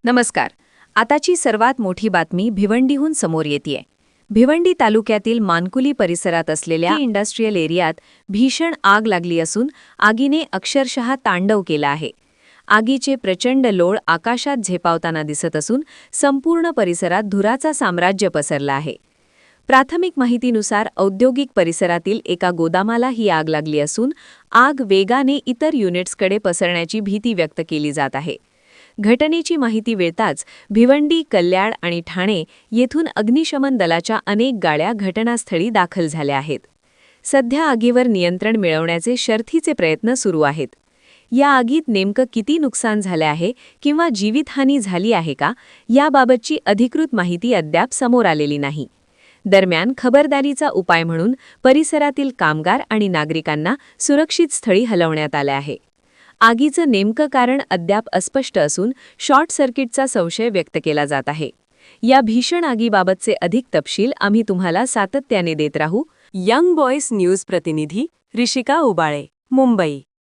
नमस्कार. आताची सर्वात मोठी बातमी भिवंडीहून समोर येतेय. भिवंडी तालुक्यातील मानकुली परिसरात असलेल्या इंडस्ट्रियल एरियात भीषण आग लागली असून आगीने अक्षरशः तांडव केला आहे. आगीचे प्रचंड लोळ आकाशात झेपावताना दिसत असून संपूर्ण परिसरात धुराचा साम्राज्य पसरला आहे. प्राथमिक माहितीनुसार औद्योगिक परिसरातील एका गोदामाला ही आग लागली असून आग वेगाने इतर युनिट्सकडे पसरण्याची भीती व्यक्त केली जात आहे. घटनेची माहिती मिळताच भिवंडी, कल्याण आणि ठाणे येथून अग्निशमन दलाच्या अनेक गाड्या घटनास्थळी दाखल झाल्या आहेत. सध्या आगीवर नियंत्रण मिळवण्याचे शर्थीचे प्रयत्न सुरू आहेत. या आगीत नेमकं किती नुकसान झाले आहे किंवा जीवितहानी झाली आहे का याबाबतची अधिकृत माहिती अद्याप समोर आलेली नाही. दरम्यान खबरदारीचा उपाय म्हणून परिसरातील कामगार आणि नागरिकांना सुरक्षित स्थळी हलवण्यात आले आहे. आगीचं नेमकं कारण अद्याप अस्पष्ट असून शॉर्ट सर्किटचा संशय व्यक्त केला जात आहे. या भीषण आगीबाबतचे अधिक तपशील आम्ही तुम्हाला सातत्याने देत राहू. यंग बॉयज न्यूज प्रतिनिधी ऋषिका उबाळे, मुंबई.